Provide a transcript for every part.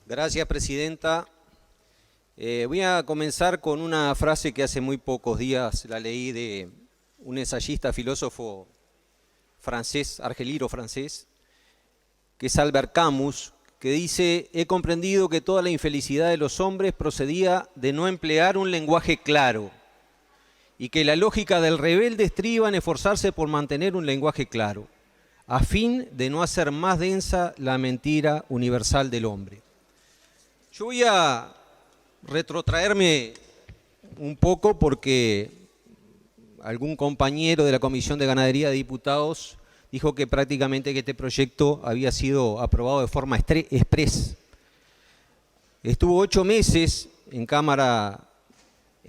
Gracias, presidenta. Voy a comenzar con una frase que hace muy pocos días la leí de un ensayista, filósofo francés, argelino francés, que es Albert Camus, que dice: he comprendido que toda la infelicidad de los hombres procedía de no emplear un lenguaje claro, y que la lógica del rebelde estriba en esforzarse por mantener un lenguaje claro, a fin de no hacer más densa la mentira universal del hombre. Yo voy a retrotraerme un poco porque algún compañero de la Comisión de Ganadería de Diputados dijo que prácticamente que este proyecto había sido aprobado de forma express. Estuvo 8 meses en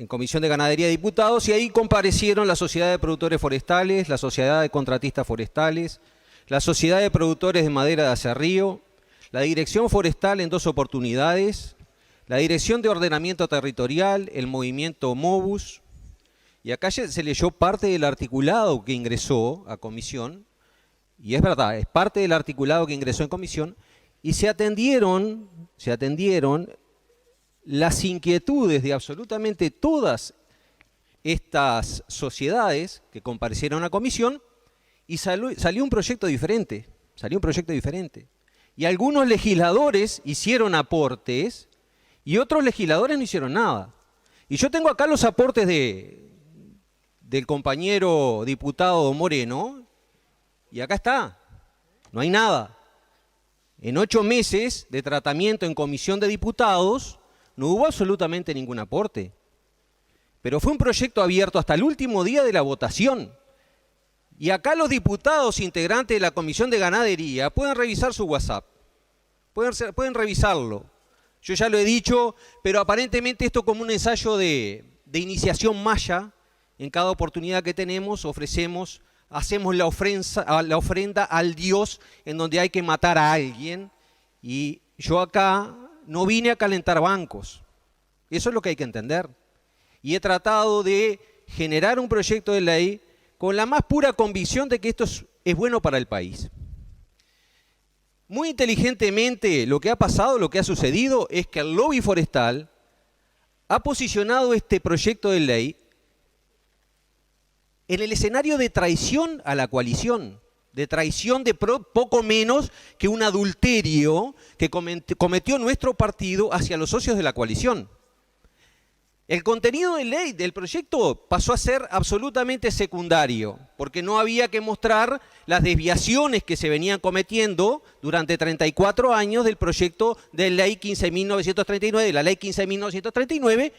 Comisión de Ganadería de Diputados, y ahí comparecieron la Sociedad de Productores Forestales, la Sociedad de Contratistas Forestales, la Sociedad de Productores de Madera de Acerrío, la Dirección Forestal en 2 oportunidades, la Dirección de Ordenamiento Territorial, el movimiento MOBUS, y acá se leyó parte del articulado que ingresó a comisión, y es verdad, es parte del articulado que ingresó en comisión, y se atendieron las inquietudes de absolutamente todas estas sociedades que comparecieron a comisión, y salió un proyecto diferente, Y algunos legisladores hicieron aportes y otros legisladores no hicieron nada. Y yo tengo acá los aportes del compañero diputado Moreno, y acá está, no hay nada. En 8 meses de tratamiento en Comisión de Diputados no hubo absolutamente ningún aporte. Pero fue un proyecto abierto hasta el último día de la votación. Y acá los diputados integrantes de la Comisión de Ganadería pueden revisar su WhatsApp, pueden revisarlo. Yo ya lo he dicho, pero aparentemente esto, como un ensayo de iniciación maya, en cada oportunidad que tenemos hacemos la ofrenda al Dios en donde hay que matar a alguien, y yo acá no vine a calentar bancos. Eso es lo que hay que entender. Y he tratado de generar un proyecto de ley con la más pura convicción de que esto es bueno para el país. Muy inteligentemente lo que ha pasado, lo que ha sucedido, es que el lobby forestal ha posicionado este proyecto de ley en el escenario de traición a la coalición, de traición de poco menos que un adulterio que cometió nuestro partido hacia los socios de la coalición. El contenido de ley del proyecto pasó a ser absolutamente secundario, porque no había que mostrar las desviaciones que se venían cometiendo durante 34 años del proyecto de ley 15.939, de la ley 15.939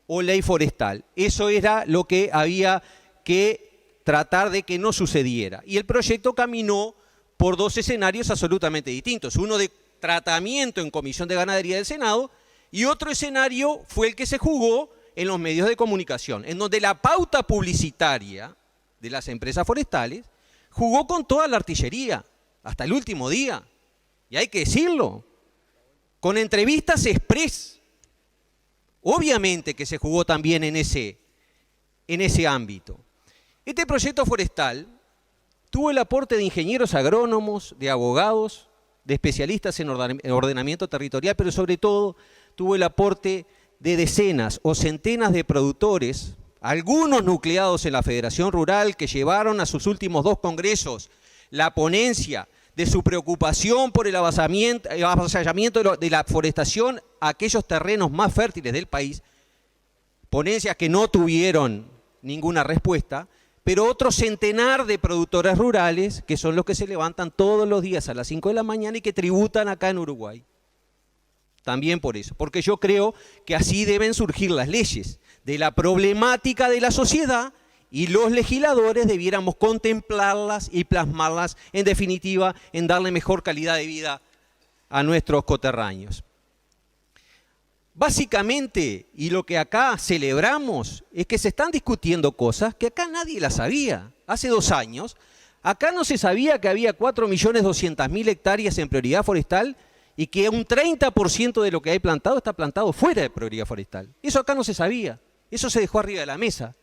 o ley forestal. Eso era lo que había que tratar de que no sucediera. Y el proyecto caminó por 2 escenarios absolutamente distintos. Uno de tratamiento en Comisión de Ganadería del Senado, y otro escenario fue el que se jugó en los medios de comunicación, en donde la pauta publicitaria de las empresas forestales jugó con toda la artillería, hasta el último día. Y hay que decirlo, con entrevistas express. Obviamente que se jugó también en ese ámbito. Este proyecto forestal tuvo el aporte de ingenieros agrónomos, de abogados, de especialistas en ordenamiento territorial, pero sobre todo tuvo el aporte de decenas o centenas de productores, algunos nucleados en la Federación Rural, que llevaron a sus últimos 2 congresos la ponencia de su preocupación por el avasallamiento de la forestación a aquellos terrenos más fértiles del país, ponencias que no tuvieron ninguna respuesta, pero otro centenar de productores rurales que son los que se levantan todos los días a las 5 de la mañana y que tributan acá en Uruguay. También por eso, porque yo creo que así deben surgir las leyes, de la problemática de la sociedad, y los legisladores debiéramos contemplarlas y plasmarlas, en definitiva, en darle mejor calidad de vida a nuestros coterráneos. Básicamente, y lo que acá celebramos, es que se están discutiendo cosas que acá nadie las sabía. Hace 2 años, acá no se sabía que había 4.200.000 hectáreas en prioridad forestal, y que un 30% de lo que hay plantado está plantado fuera de prioridad forestal. Eso acá no se sabía, eso se dejó arriba de la mesa.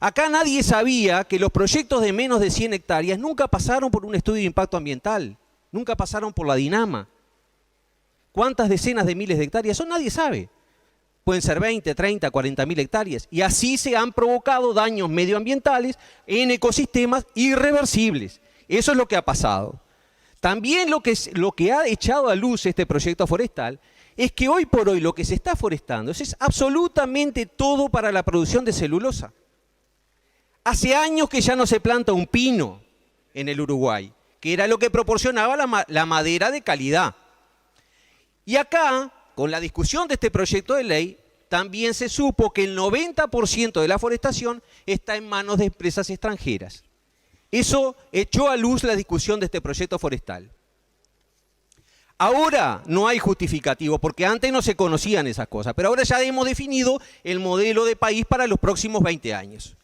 Acá nadie sabía que los proyectos de menos de 100 hectáreas nunca pasaron por un estudio de impacto ambiental, nunca pasaron por la DINAMA. ¿Cuántas decenas de miles de hectáreas son? Nadie sabe. Pueden ser 20, 30, 40.000 hectáreas. Y así se han provocado daños medioambientales en ecosistemas irreversibles. Eso es lo que ha pasado. También lo que ha echado a luz este proyecto forestal es que hoy por hoy lo que se está forestando es absolutamente todo para la producción de celulosa. Hace años que ya no se planta un pino en el Uruguay, que era lo que proporcionaba la madera de calidad. Y acá, con la discusión de este proyecto de ley, también se supo que el 90% de la forestación está en manos de empresas extranjeras. Eso echó a luz la discusión de este proyecto forestal. Ahora no hay justificativo, porque antes no se conocían esas cosas, pero ahora ya hemos definido el modelo de país para los próximos 20 años.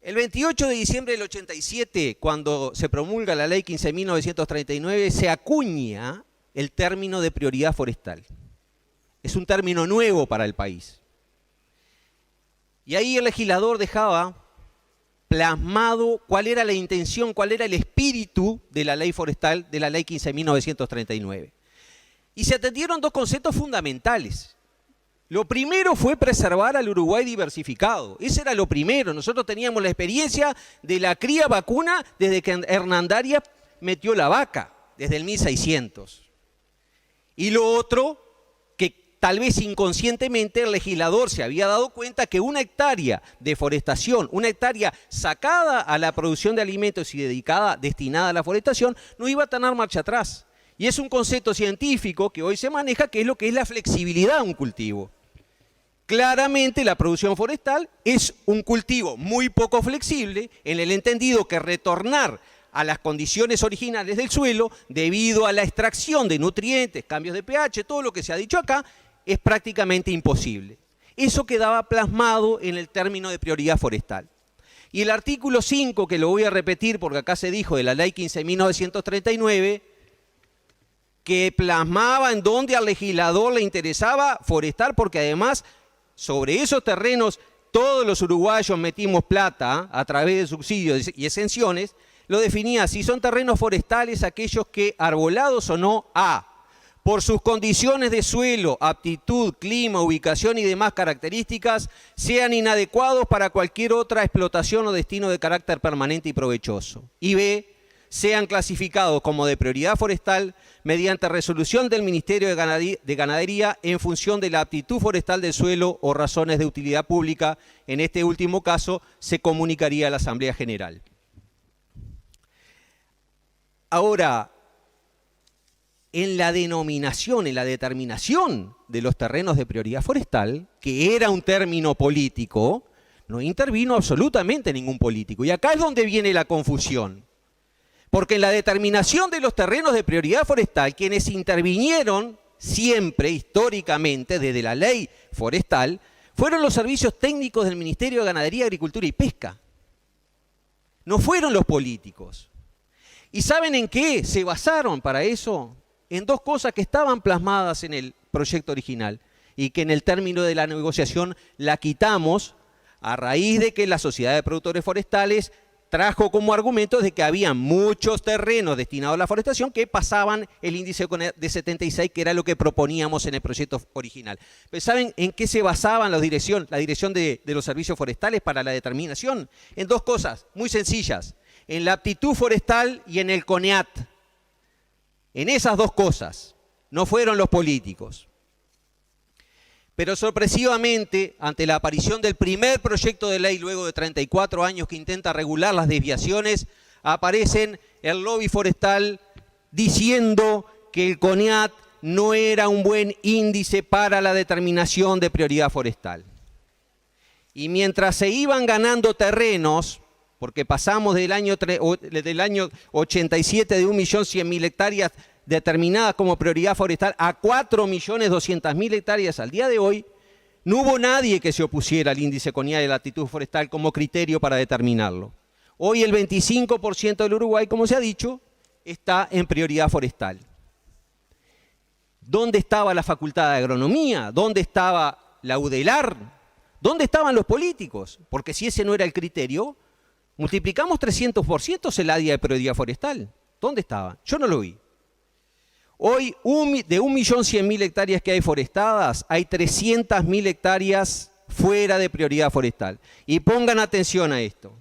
El 28 de diciembre del 87, cuando se promulga la ley 15.939, se acuña el término de prioridad forestal. Es un término nuevo para el país. Y ahí el legislador dejaba plasmado cuál era la intención, cuál era el espíritu de la ley forestal, de la ley 15.939. Y se atendieron dos conceptos fundamentales. Lo primero fue preservar al Uruguay diversificado. Ese era lo primero. Nosotros teníamos la experiencia de la cría vacuna desde que Hernandarias metió la vaca, desde el 1600. Y lo otro, que tal vez inconscientemente el legislador se había dado cuenta que una hectárea de forestación, una hectárea sacada a la producción de alimentos y destinada a la forestación, no iba a tener marcha atrás. Y es un concepto científico que hoy se maneja, que es lo que es la flexibilidad de un cultivo. Claramente la producción forestal es un cultivo muy poco flexible en el entendido que retornar a las condiciones originales del suelo debido a la extracción de nutrientes, cambios de pH, todo lo que se ha dicho acá, es prácticamente imposible. Eso quedaba plasmado en el término de prioridad forestal. Y el artículo 5, que lo voy a repetir porque acá se dijo de la ley 15.939, que plasmaba en donde al legislador le interesaba forestar, porque además sobre esos terrenos todos los uruguayos metimos plata a través de subsidios y exenciones, lo definía así: son terrenos forestales aquellos que, arbolados o no, por sus condiciones de suelo, aptitud, clima, ubicación y demás características, sean inadecuados para cualquier otra explotación o destino de carácter permanente y provechoso. Y B, sean clasificados como de prioridad forestal mediante resolución del Ministerio de Ganadería en función de la aptitud forestal del suelo o razones de utilidad pública. En este último caso se comunicaría a la Asamblea General. Ahora, en la denominación, en la determinación de los terrenos de prioridad forestal, que era un término político, no intervino absolutamente ningún político. Y acá es donde viene la confusión. Porque en la determinación de los terrenos de prioridad forestal, quienes intervinieron siempre, históricamente, desde la ley forestal, fueron los servicios técnicos del Ministerio de Ganadería, Agricultura y Pesca. No fueron los políticos. ¿Y saben en qué se basaron para eso? En dos cosas que estaban plasmadas en el proyecto original y que en el término de la negociación la quitamos a raíz de que la Sociedad de Productores Forestales trajo como argumento de que había muchos terrenos destinados a la forestación que pasaban el índice de 76, que era lo que proponíamos en el proyecto original. Pero ¿saben en qué se basaban la dirección de los servicios forestales para la determinación? En dos cosas muy sencillas: en la aptitud forestal y en el CONEAT. En esas dos cosas, no fueron los políticos. Pero sorpresivamente, ante la aparición del primer proyecto de ley luego de 34 años que intenta regular las desviaciones, aparecen el lobby forestal diciendo que el CONEAT no era un buen índice para la determinación de prioridad forestal. Y mientras se iban ganando terrenos, porque pasamos del año 87 de 1.100.000 hectáreas determinadas como prioridad forestal a 4.200.000 hectáreas al día de hoy, no hubo nadie que se opusiera al índice CONEAT de la aptitud forestal como criterio para determinarlo. Hoy el 25% del Uruguay, como se ha dicho, está en prioridad forestal. ¿Dónde estaba la Facultad de Agronomía? ¿Dónde estaba la UDELAR? ¿Dónde estaban los políticos? Porque si ese no era el criterio, multiplicamos 300% el área de prioridad forestal. ¿Dónde estaba? Yo no lo vi. Hoy, de 1.100.000 hectáreas que hay forestadas, hay 300.000 hectáreas fuera de prioridad forestal. Y pongan atención a esto.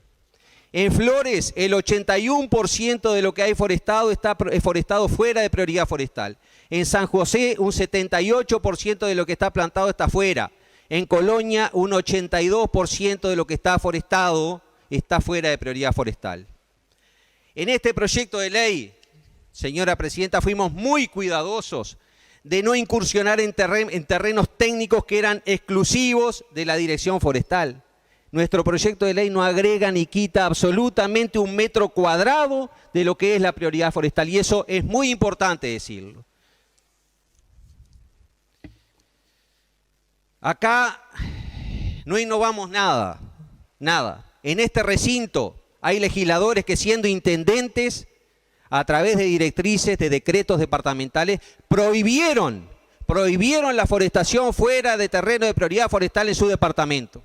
En Flores, el 81% de lo que hay forestado está forestado fuera de prioridad forestal. En San José, un 78% de lo que está plantado está fuera. En Colonia, un 82% de lo que está forestado está fuera de prioridad forestal. En este proyecto de ley, señora presidenta, fuimos muy cuidadosos de no incursionar en terrenos técnicos que eran exclusivos de la Dirección Forestal. Nuestro proyecto de ley no agrega ni quita absolutamente un metro cuadrado de lo que es la prioridad forestal, y eso es muy importante decirlo. Acá no innovamos nada, nada. En este recinto hay legisladores que, siendo intendentes, a través de directrices, de decretos departamentales, prohibieron la forestación fuera de terreno de prioridad forestal en su departamento.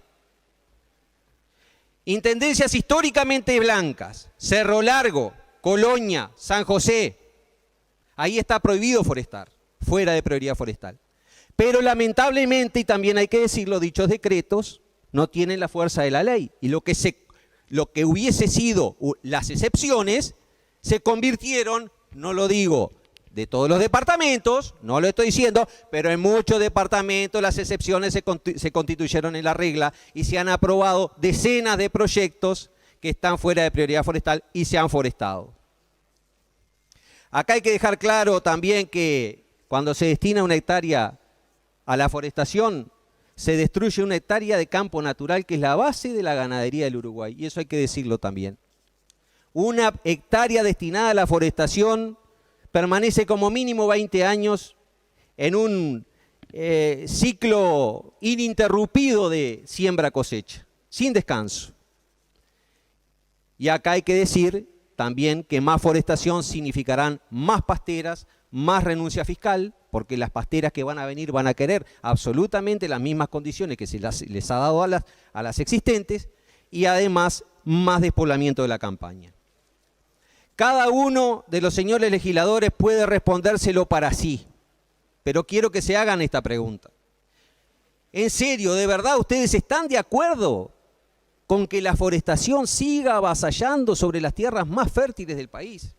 Intendencias históricamente blancas, Cerro Largo, Colonia, San José, ahí está prohibido forestar, fuera de prioridad forestal. Pero lamentablemente, y también hay que decirlo, dichos decretos no tienen la fuerza de la ley. Y lo que hubiese sido las excepciones se convirtieron, no lo digo de todos los departamentos, no lo estoy diciendo, pero en muchos departamentos las excepciones se constituyeron en la regla y se han aprobado decenas de proyectos que están fuera de prioridad forestal y se han forestado. Acá hay que dejar claro también que cuando se destina una hectárea a la forestación, se destruye una hectárea de campo natural que es la base de la ganadería del Uruguay, y eso hay que decirlo también. Una hectárea destinada a la forestación permanece como mínimo 20 años en un ciclo ininterrumpido de siembra-cosecha, sin descanso. Y acá hay que decir también que más forestación significarán más pasteras, más renuncia fiscal, porque las pasteras que van a venir van a querer absolutamente las mismas condiciones que se les ha dado a las existentes, y además más despoblamiento de la campaña. Cada uno de los señores legisladores puede respondérselo para sí, pero quiero que se hagan esta pregunta. ¿En serio, de verdad, ustedes están de acuerdo con que la forestación siga avasallando sobre las tierras más fértiles del país?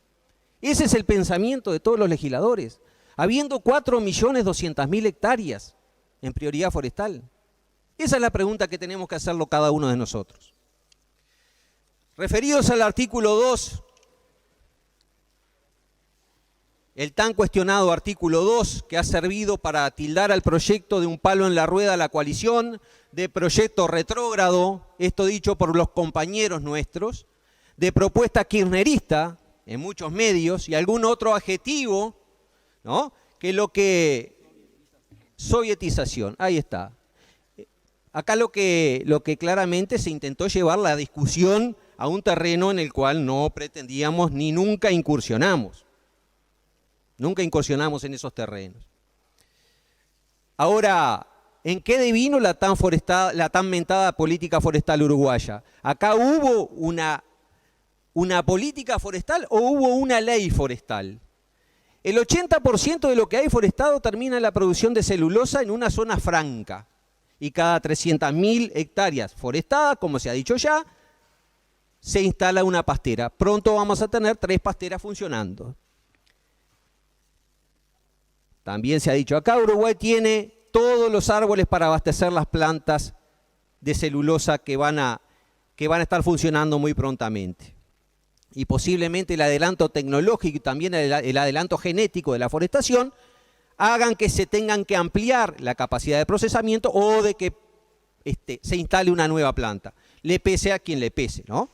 Ese es el pensamiento de todos los legisladores, habiendo 4.200.000 hectáreas en prioridad forestal. Esa es la pregunta que tenemos que hacerlo cada uno de nosotros. Referidos al artículo 2, el tan cuestionado artículo 2, que ha servido para tildar al proyecto de un palo en la rueda a la coalición, de proyecto retrógrado, esto dicho por los compañeros nuestros, de propuesta kirchnerista en muchos medios y algún otro adjetivo, ¿no? Sovietización, ahí está. Acá lo que claramente se intentó llevar la discusión a un terreno en el cual no pretendíamos ni nunca incursionamos. Nunca incursionamos en esos terrenos. Ahora, ¿en qué devino la tan mentada política forestal uruguaya? ¿Acá hubo una política forestal o hubo una ley forestal? El 80% de lo que hay forestado termina en la producción de celulosa en una zona franca. Y cada 300.000 hectáreas forestadas, como se ha dicho ya, se instala una pastera. Pronto vamos a tener 3 pasteras funcionando. También se ha dicho, acá Uruguay tiene todos los árboles para abastecer las plantas de celulosa que van a estar funcionando muy prontamente. Y posiblemente el adelanto tecnológico y también el adelanto genético de la forestación hagan que se tengan que ampliar la capacidad de procesamiento o de que se instale una nueva planta. Le pese a quien le pese, ¿no?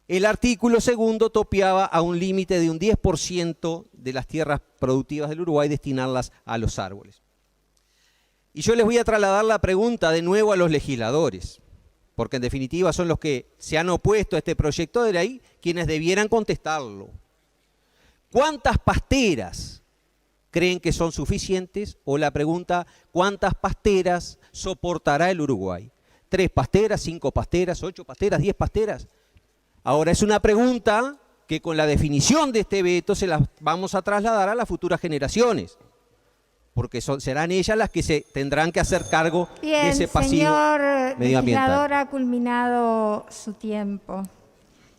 El artículo 2 topeaba a un límite de un 10% de las tierras productivas del Uruguay destinarlas a los árboles. Y yo les voy a trasladar la pregunta de nuevo a los legisladores, porque en definitiva son los que se han opuesto a este proyecto de ley quienes debieran contestarlo. ¿Cuántas pasteras creen que son suficientes? O la pregunta, ¿cuántas pasteras soportará el Uruguay? ¿3 pasteras, 5 pasteras, 8 pasteras, 10 pasteras? Ahora, es una pregunta que con la definición de este veto se las vamos a trasladar a las futuras generaciones, porque serán ellas las que se tendrán que hacer cargo de ese pasivo medioambiental. Señor legislador, ha culminado su tiempo.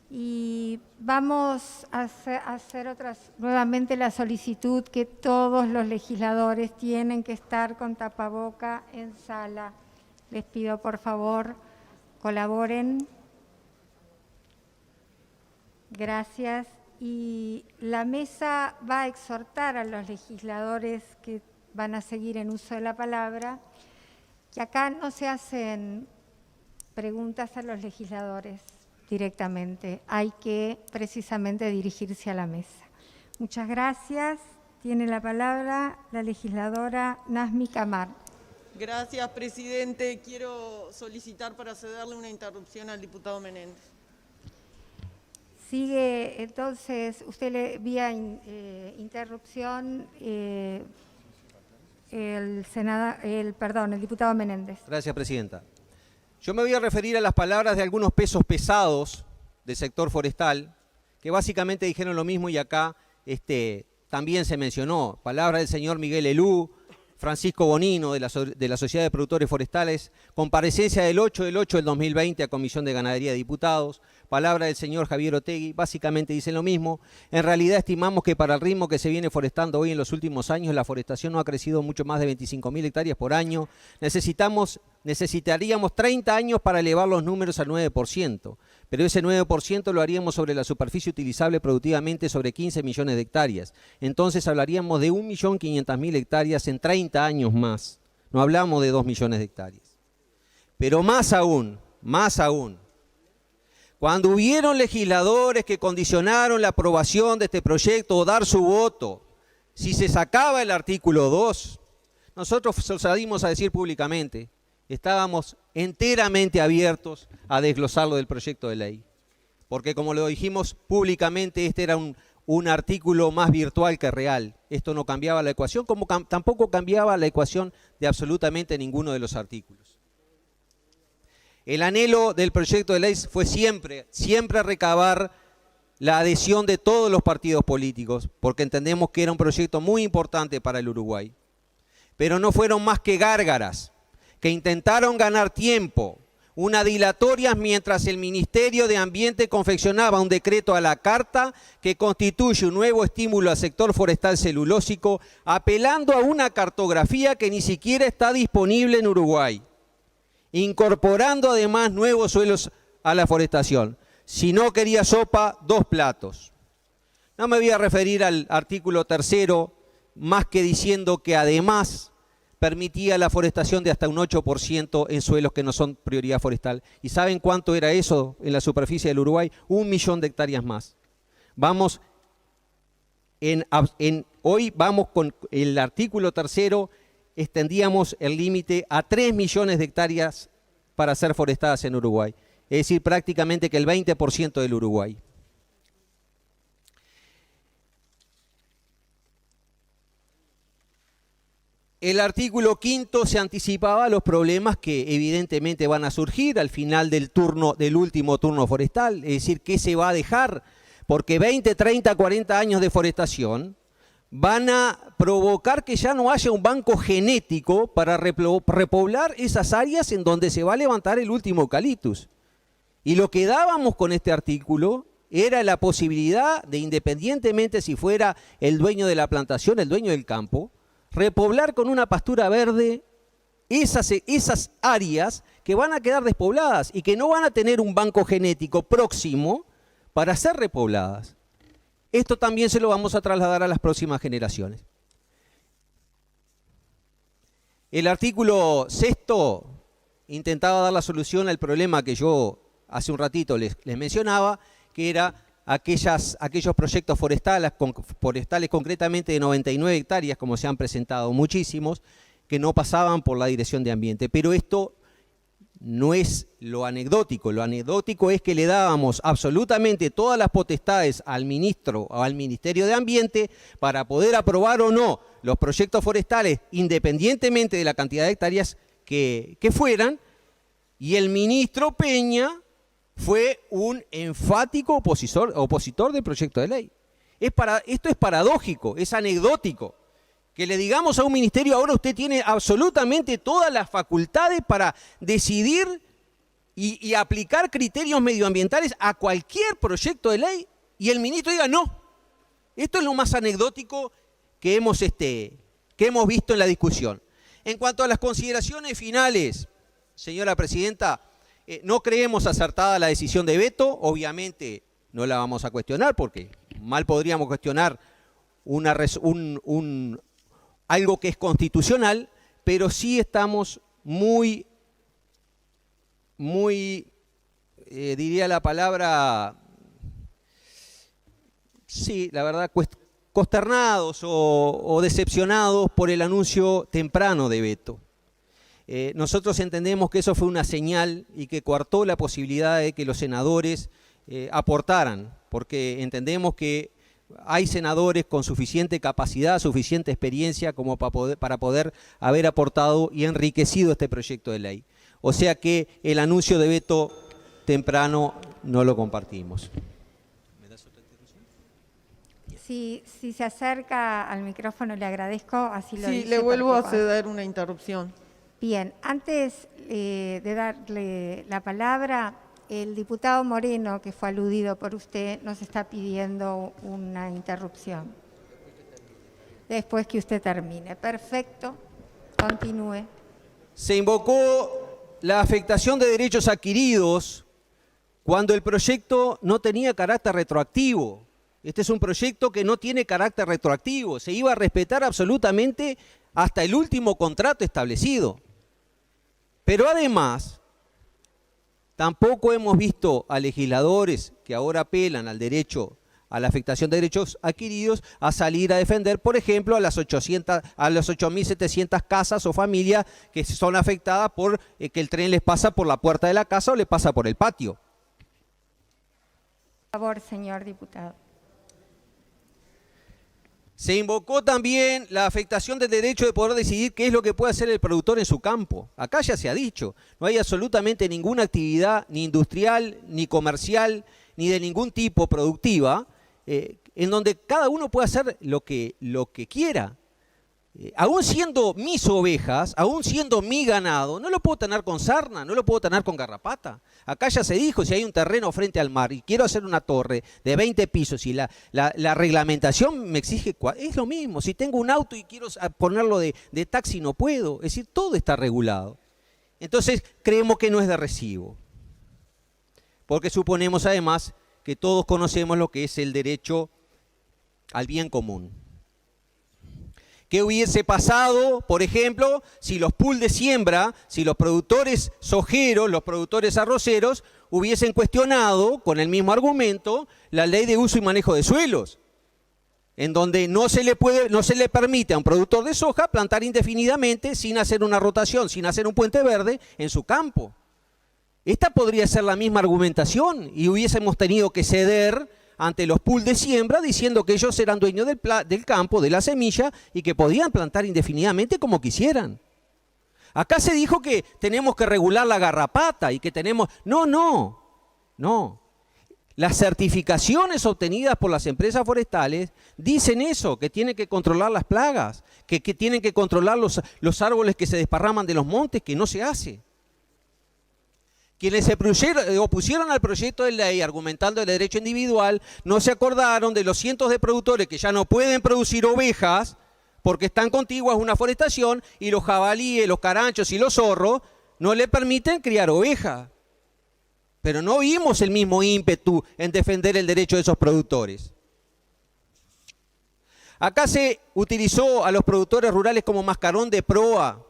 Y vamos a hacer nuevamente la solicitud que todos los legisladores tienen que estar con tapaboca en sala. Les pido, por favor, colaboren. Gracias. Y la mesa va a exhortar a los legisladores que van a seguir en uso de la palabra, que acá no se hacen preguntas a los legisladores directamente, hay que precisamente dirigirse a la mesa. Muchas gracias. Tiene la palabra la legisladora Nazmi Kamar. Gracias, presidente. Quiero solicitar para cederle una interrupción al diputado Menéndez. Sigue, entonces, usted le vía interrupción el diputado Menéndez. Gracias, presidenta. Yo me voy a referir a las palabras de algunos pesos pesados del sector forestal, que básicamente dijeron lo mismo y acá también se mencionó. Palabras del señor Miguel Elú, Francisco Bonino de la Sociedad de Productores Forestales, comparecencia del 8 del 8 del 2020 a Comisión de Ganadería de Diputados, palabra del señor Javier Otegui, básicamente dicen lo mismo. En realidad estimamos que para el ritmo que se viene forestando hoy en los últimos años, la forestación no ha crecido mucho más de 25.000 hectáreas por año. Necesitaríamos 30 años para elevar los números al 9%, pero ese 9% lo haríamos sobre la superficie utilizable productivamente sobre 15 millones de hectáreas. Entonces hablaríamos de 1.500.000 hectáreas en 30 años más. No hablamos de 2 millones de hectáreas. Pero más aún, cuando hubieron legisladores que condicionaron la aprobación de este proyecto o dar su voto, si se sacaba el artículo 2, nosotros salimos a decir públicamente, estábamos enteramente abiertos a desglosarlo del proyecto de ley. Porque como lo dijimos públicamente, este era un artículo más virtual que real. Esto no cambiaba la ecuación, como tampoco cambiaba la ecuación de absolutamente ninguno de los artículos. El anhelo del proyecto de ley fue siempre recabar la adhesión de todos los partidos políticos, porque entendemos que era un proyecto muy importante para el Uruguay. Pero no fueron más que gárgaras, que intentaron ganar tiempo, una dilatoria mientras el Ministerio de Ambiente confeccionaba un decreto a la carta que constituye un nuevo estímulo al sector forestal celulósico, apelando a una cartografía que ni siquiera está disponible en Uruguay, incorporando además nuevos suelos a la forestación. Si no quería sopa, 2 platos. No me voy a referir al artículo 3, más que diciendo que además permitía la forestación de hasta un 8% en suelos que no son prioridad forestal. ¿Y saben cuánto era eso en la superficie del Uruguay? 1 millón de hectáreas más. Hoy vamos con el artículo 3, extendíamos el límite a 3 millones de hectáreas para ser forestadas en Uruguay. Es decir, prácticamente que el 20% del Uruguay. El artículo 5 se anticipaba a los problemas que evidentemente van a surgir al final del último turno forestal, es decir, ¿qué se va a dejar? Porque 20, 30, 40 años de forestación van a provocar que ya no haya un banco genético para repoblar esas áreas en donde se va a levantar el último eucaliptus. Y lo que dábamos con este artículo era la posibilidad de, independientemente si fuera el dueño de la plantación, el dueño del campo, repoblar con una pastura verde esas áreas que van a quedar despobladas y que no van a tener un banco genético próximo para ser repobladas. Esto también se lo vamos a trasladar a las próximas generaciones. El artículo 6 intentaba dar la solución al problema que yo hace un ratito les mencionaba, que era aquellos proyectos forestales concretamente de 99 hectáreas, como se han presentado muchísimos, que no pasaban por la Dirección de Ambiente. Pero esto no es lo anecdótico es que le dábamos absolutamente todas las potestades al ministro o al Ministerio de Ambiente para poder aprobar o no los proyectos forestales independientemente de la cantidad de hectáreas que fueran, y el ministro Peña fue un enfático opositor del proyecto de ley. Esto es paradójico, es anecdótico. Que le digamos a un ministerio, ahora usted tiene absolutamente todas las facultades para decidir y aplicar criterios medioambientales a cualquier proyecto de ley, y el ministro diga no. Esto es lo más anecdótico que hemos visto en la discusión. En cuanto a las consideraciones finales, señora presidenta, no creemos acertada la decisión de veto, obviamente no la vamos a cuestionar porque mal podríamos cuestionar algo que es constitucional, pero sí estamos muy, diría la palabra, sí, la verdad, consternados o decepcionados por el anuncio temprano de veto. Nosotros entendemos que eso fue una señal y que coartó la posibilidad de que los senadores aportaran, porque entendemos que hay senadores con suficiente capacidad, suficiente experiencia como para poder haber aportado y enriquecido este proyecto de ley. O sea que el anuncio de veto temprano no lo compartimos. Si se acerca al micrófono le agradezco, así lo Sí, dice le vuelvo a porque- ceder una interrupción. Bien, antes de darle la palabra, el diputado Moreno, que fue aludido por usted, nos está pidiendo una interrupción. Después que usted termine. Perfecto, continúe. Se invocó la afectación de derechos adquiridos cuando el proyecto no tenía carácter retroactivo. Este es un proyecto que no tiene carácter retroactivo. Se iba a respetar absolutamente hasta el último contrato establecido. Pero además, tampoco hemos visto a legisladores que ahora apelan al derecho, a la afectación de derechos adquiridos, a salir a defender, por ejemplo, a las 8.700 casas o familias que son afectadas por que el tren les pasa por la puerta de la casa o les pasa por el patio. Por favor, señor diputado. Se invocó también la afectación del derecho de poder decidir qué es lo que puede hacer el productor en su campo. Acá ya se ha dicho, no hay absolutamente ninguna actividad, ni industrial, ni comercial, ni de ningún tipo productiva, en donde cada uno puede hacer lo que quiera. Aún siendo mis ovejas, aún siendo mi ganado, no lo puedo tener con sarna, no lo puedo tener con garrapata. Acá ya se dijo, si hay un terreno frente al mar y quiero hacer una torre de 20 pisos y la reglamentación me exige, es lo mismo. Si tengo un auto y quiero ponerlo de taxi, no puedo. Es decir, todo está regulado. Entonces, creemos que no es de recibo. Porque suponemos además que todos conocemos lo que es el derecho al bien común. ¿Qué hubiese pasado, por ejemplo, si los pools de siembra, si los productores sojeros, los productores arroceros, hubiesen cuestionado, con el mismo argumento, la ley de uso y manejo de suelos? En donde no se le permite a un productor de soja plantar indefinidamente sin hacer una rotación, sin hacer un puente verde en su campo. Esta podría ser la misma argumentación y hubiésemos tenido que ceder ante los pools de siembra diciendo que ellos eran dueños del campo, de la semilla y que podían plantar indefinidamente como quisieran. Acá se dijo que tenemos que regular la garrapata y que tenemos... No. Las certificaciones obtenidas por las empresas forestales dicen eso, que tienen que controlar las plagas, que tienen que controlar los árboles que se desparraman de los montes, que no se hace. Quienes se opusieron al proyecto de ley argumentando el derecho individual no se acordaron de los cientos de productores que ya no pueden producir ovejas porque están contiguas a una forestación y los jabalíes, los caranchos y los zorros no le permiten criar ovejas. Pero no vimos el mismo ímpetu en defender el derecho de esos productores. Acá se utilizó a los productores rurales como mascarón de proa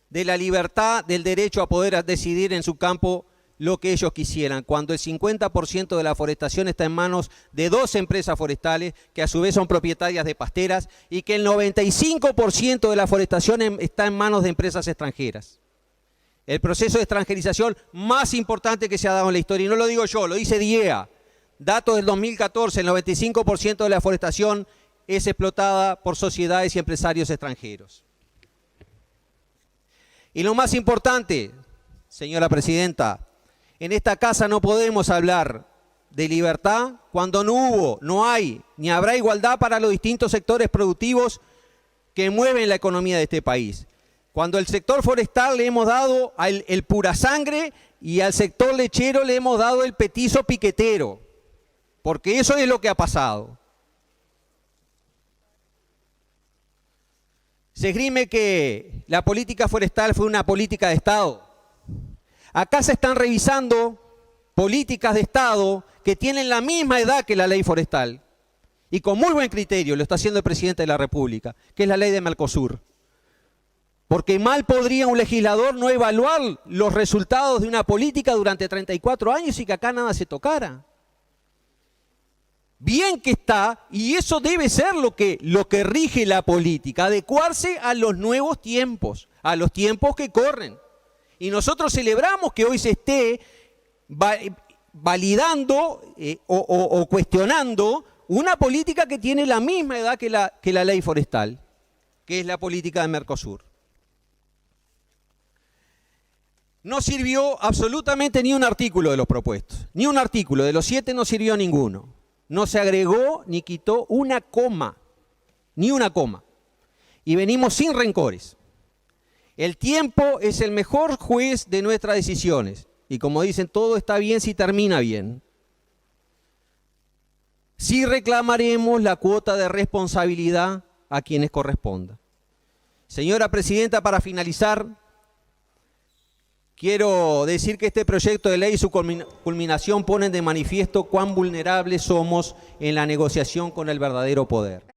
de la libertad, del derecho a poder decidir en su campo lo que ellos quisieran, cuando el 50% de la forestación está en manos de 2 empresas forestales, que a su vez son propietarias de pasteras, y que el 95% de la forestación está en manos de empresas extranjeras. El proceso de extranjerización más importante que se ha dado en la historia, y no lo digo yo, lo dice DIEA. Datos del 2014, el 95% de la forestación es explotada por sociedades y empresarios extranjeros. Y lo más importante, señora presidenta, En esta casa no podemos hablar de libertad cuando no hubo, no hay, ni habrá igualdad para los distintos sectores productivos que mueven la economía de este país. Cuando al sector forestal le hemos dado el pura sangre y al sector lechero le hemos dado el petizo piquetero, porque eso es lo que ha pasado. Se esgrime que la política forestal fue una política de Estado. Acá se están revisando políticas de Estado que tienen la misma edad que la ley forestal y con muy buen criterio lo está haciendo el presidente de la República, que es la ley de Mercosur. Porque mal podría un legislador no evaluar los resultados de una política durante 34 años y que acá nada se tocara. Bien que está, y eso debe ser lo que rige la política, adecuarse a los nuevos tiempos, a los tiempos que corren. Y nosotros celebramos que hoy se esté validando o cuestionando una política que tiene la misma edad que la ley forestal, que es la política de Mercosur. No sirvió absolutamente ni un artículo de los propuestos, ni un artículo, de los 7 no sirvió ninguno. No se agregó ni quitó una coma, ni una coma. Y venimos sin rencores. El tiempo es el mejor juez de nuestras decisiones. Y como dicen, todo está bien si termina bien. Sí reclamaremos la cuota de responsabilidad a quienes corresponda. Señora Presidenta, para finalizar, quiero decir que este proyecto de ley y su culminación ponen de manifiesto cuán vulnerables somos en la negociación con el verdadero poder.